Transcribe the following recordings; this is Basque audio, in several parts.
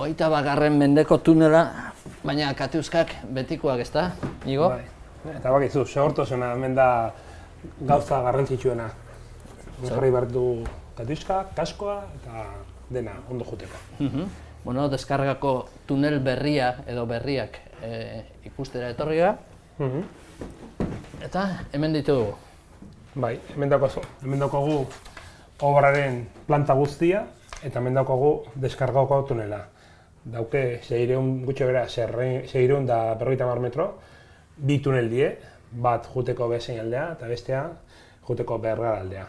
21. mendeko tunela, baina Katiuskak betikoak, ezta, Igo? Bai. Eta bakizu, segurtasuna hemen da gauza garrantzitsuena. Jarri behar du Katiuska, kaskoa eta dena ondo joteko. Bueno, deskargako tunel berria edo berriak ikustera etorri gara. Eta hemen ditugu. Bai, hemen daukagu obraren planta guztia eta hemen daukagu deskargako tunela. Dauke 600 gutxi bera 650 metro, bi tunel die, bat juteko bezein aldea eta bestea juteko Bergara aldea.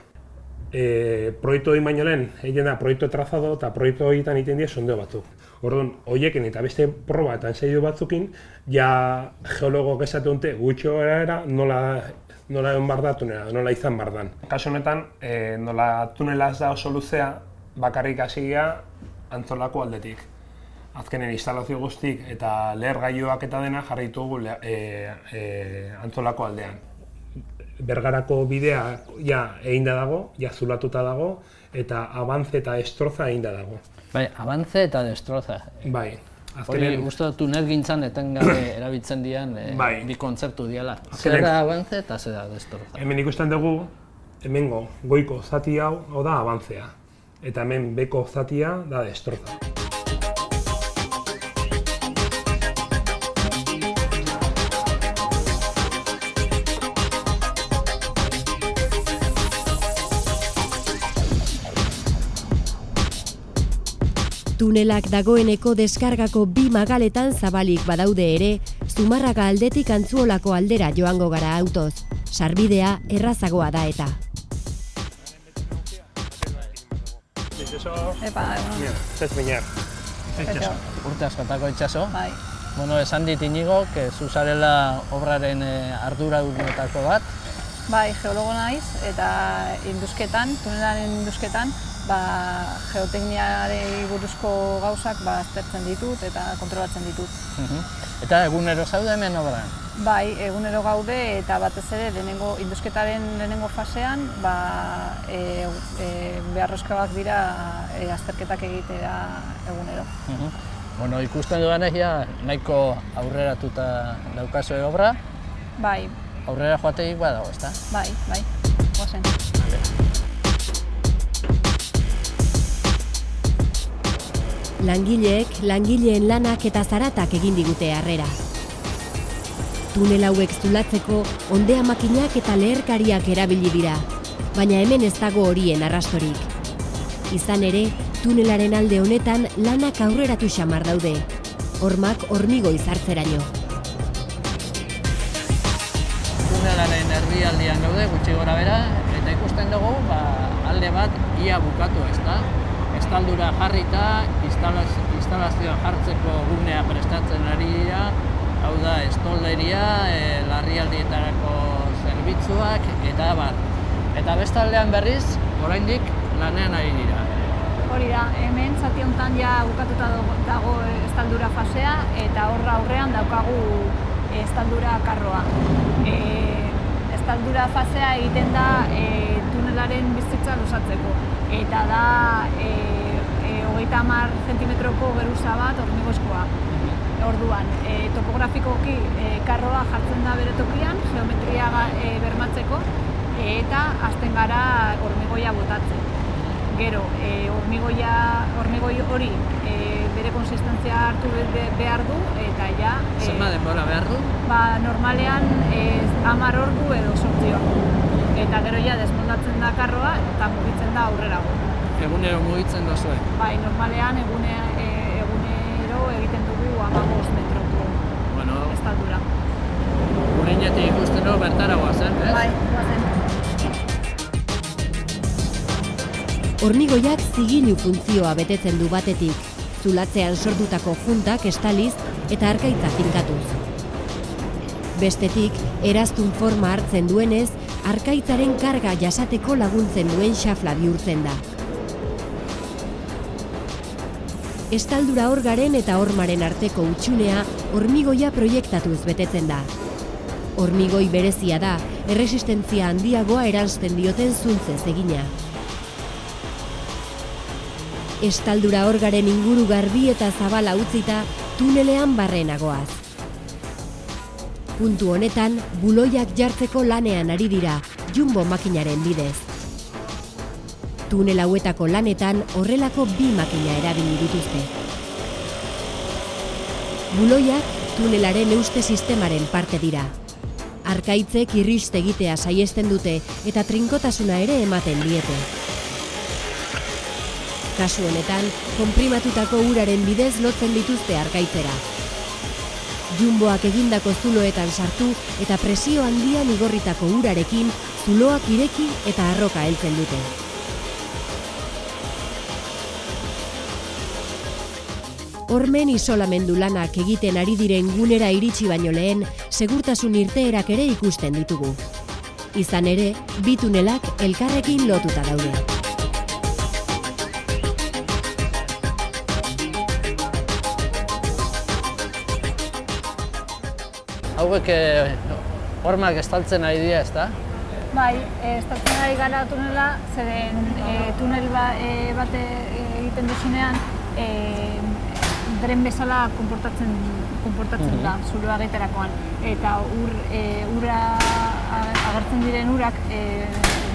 Proiektu egin baino lehen, egiten da proiektu trazado eta proiektu egiten egiten die sondeo batzuk. Orduan, horiekin eta beste proba eta ensaiu batzukin, ja geologok esate dute gutxi era nola egon bar da tunela, nola izan bar dan. Kasu honetan, nola tunela ez da oso luzea, bakarrik hasi gara Antzolako aldetik. Azkenen instalazio guztik eta lehergailuak eta dena jarri ditugu Antzolako aldean. Bergarako bidea ja eginda dago, ja zulatuta dago, eta Abantze eta Destroza eginda dago. Bai, Abantze eta Destroza. Bai. Hori uste tunel gintzan etengabe erabiltzen dian bi kontzeptu diala. Zer da Abantze eta zer da Destroza. Hemen ikusten dugu, hemengo goiko zati hau da Abantzea. Eta hemen beko zatia da Destroza. Tunelak dagoeneko deskargako bi magaletan zabalik badaude ere, Zumarraga aldetik Antzuolako aldera joango gara autoz. Sarbidea errazagoa da eta. Urte askotako itxaso. Bueno, esan dit Inigo, zu zarela obraren arduradunetako bat. Bai, geologo naiz eta induzketan, tunelaren induzketan, geotekniari buruzko gauzak aztertzen ditut eta kontrolatzen ditut. Eta egunero zaude hemen obran? Bai, egunero gaude eta batez ere induzketaren lehenengo fasean beharrezkoak dira azterketak egitera egunero. Bueno, ikusten dudanez nahiko aurreratuta daukazu obra? Bai. Aurrera joateik badago, ezta? Bai, goazen. Langileek, langileen lanak eta zaratak egin digute harrera. Tunel hauek zulatzeko ondea makinak eta leherkariak erabili dira, baina hemen ez dago horien arrastorik. Izan ere, tunelaren alde honetan lanak aurreratu xamar daude, hormak hormigo izartzeraino. Tunelaren erdialdean gaude, gutxi gora bera, eta ikusten dugu alde bat ia bukatu, ezta? Estaldura jarrita, instalazioa jartzeko gunea prestatzen ari dira, hau da estolderia, larrialdietarako zerbitzuak eta abar. Eta bestaldean berriz, oraindik lanean ari dira. Hori da, hemen zati honetan ja bukatuta dago estaldura fasea eta horra aurrean daukagu estaldura karroa. Estaldura fasea egiten da tunelaren bizitza luzatzeko. Eta da 30 zentimetroko geruza bat hormigozkoa. Orduan, topografikoki karroa jartzen da bere tokian, geometria bermatzeko, eta hasten gara hormigoia botatzen. Gero, hormigoi hori bere konsistentzia hartu behar du, eta ja... Zenbat denbora behar du? Normalean 10 ordu edo 8 ordu. Eta gero ja desmontatzen da karroa eta mugitzen da aurrerago. Egunero mugitzen dozue? Bai, normalean egunero egiten dugu 15 metroko estaldura. Gureinetik ikusten dugu bertara goazen, ez? Bai, goazen. Hormigoiak zigilu funtzioa betetzen du batetik, zulatzean sortutako juntak estaliz eta arkaitza finkatuz. Bestetik, eraztun forma hartzen duenez, arkaitzaren karga jasateko laguntzen duen xafla bihurtzen da. Estaldura orgaren eta hormaren arteko hutsunea hormigoia proiektatuz betetzen da. Hormigoi berezia da, erresistentzia handiagoa eransten dioten zuntzez egina. estaldura orgaren inguru garbi eta zabala utzita tunelean barrenagoaz. Puntu honetan, buloiak jartzeko lanean ari dira, Jumbo makinaren bidez. Tunel hauetako lanetan horrelako 2 makina erabili dituzte. Buloiak tunelaren euste sistemaren parte dira. Arkaitzek irrist egitea saihesten dute eta trinkotasuna ere ematen diete. Kasu honetan, konprimatutako uraren bidez lotzen dituzte arkaitzera. Jumboak egindako zuloetan sartu eta presio handian igorritako urarekin zuloak ireki eta arroka heltzen dute. Hormen isolamendu lanak egiten ari diren gunera iritsi baino lehen, segurtasun irteerak ere ikusten ditugu. Izan ere, 2 tunelak elkarrekin lotuta daude. Hauek hormak estaltzen ari dira, ezta? Bai, estaltzen ari gara tunela, zeren tunel bat egiten duzunean, dren bezala konportatzen da, zuloa egiterakoan. Eta ura agertzen diren urak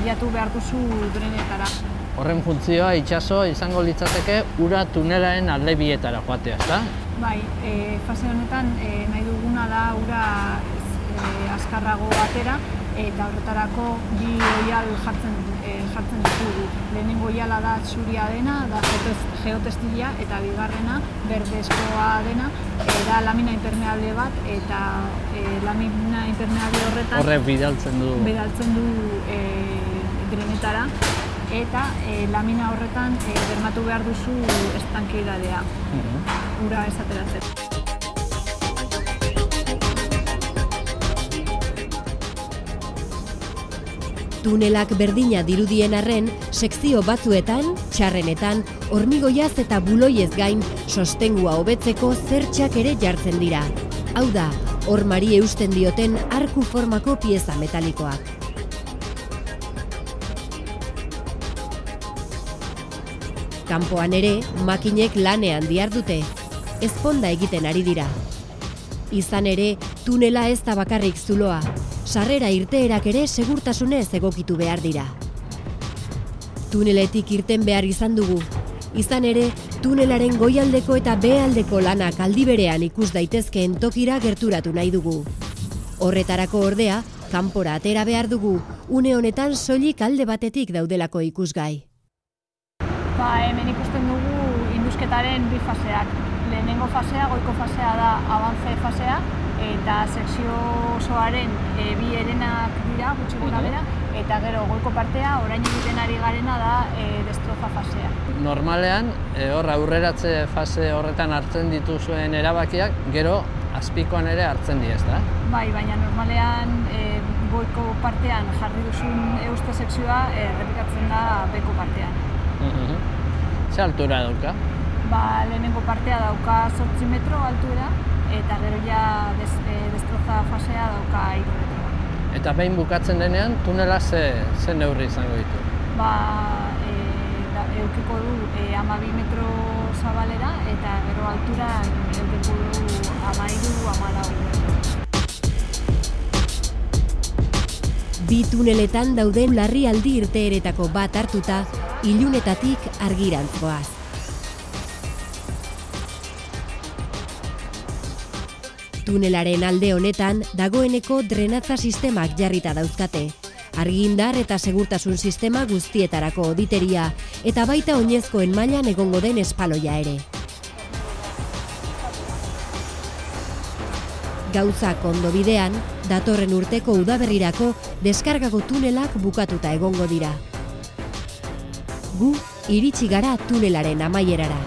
biatu behar duzu drenetara. Horren funtzioa itsaso izango litzateke ura tunelaren alde bietara joatea, ezta? Bai, fase honetan nahi duguna da ura azkarrago atera, eta horretarako 2 oihal jartzen ditugu. Lehenengo oihala da zuria dena, da geotestila, eta bigarrena berdezkoa dena, da lamina impermeable bat, eta lamina impermeable horretan horrek bidaltzen du drenetara, eta lamina horretan bermatu behar duzu estankeidadea, ura ez ateratzen. Tunelak berdina dirudien arren, sekzio batzuetan, txarrenetan, hormigoiaz eta buloiez gain, sostengua hobetzeko zertxak ere jartzen dira. Hau da, hormari eusten dioten arku formako pieza metalikoak. Kanpoan ere, makinek lanean dihardute, ezponda egiten ari dira. Izan ere, tunela ez da bakarrik zuloa, sarrera irteerak ere segurtasunez egokitu behar dira. Tuneletik irten behar izan dugu. Izan ere, tunelaren goialdeko eta behealdeko lanak aldi berean ikus daitezkeen tokira gerturatu nahi dugu. Horretarako ordea, kanpora atera behar dugu, une honetan soilik alde batetik daudelako ikusgai. Hemen ikusten dugu indusketaren 2 faseak. Lehenengo fasea, goiko fasea da avance fasea, eta sekzio osoaren 2 herenak dira, gutxi gora bera, eta gero goiko partea, orain egiten ari garena da destroza fasea. Normalean, aurreratze fase horretan hartzen dituzuen erabakiak, gero azpikoan ere hartzen dira, ezta? Bai, baina normalean goiko partean jarri duzun euste sekzioa errepikatzen da beko partean. Ze altura dauka? Lehenengo partea dauka 8 metro altura, eta gero ja destroza fasea dauka 3 metro. Eta behin bukatzen denean, tunela ze neurri izango ditu? Eukiko du 12 metro zabalera, eta gero alturan eukiko du 13-14 metro. 2 tuneletan dauden larrialdi irteeretako bat hartuta, ilunetatik argirantz goaz. Tunelaren alde honetan dagoeneko drenatza sistemak jarrita dauzkate. Argindar eta segurtasun sistema guztietarako oditeria eta baita oinezkoen mailan egongo den espaloia ere. Gauzak ondo bidean, datorren urteko udaberrirako deskargago tunelak bukatuta egongo dira. Gu iritsi gara tunelaren amaierara.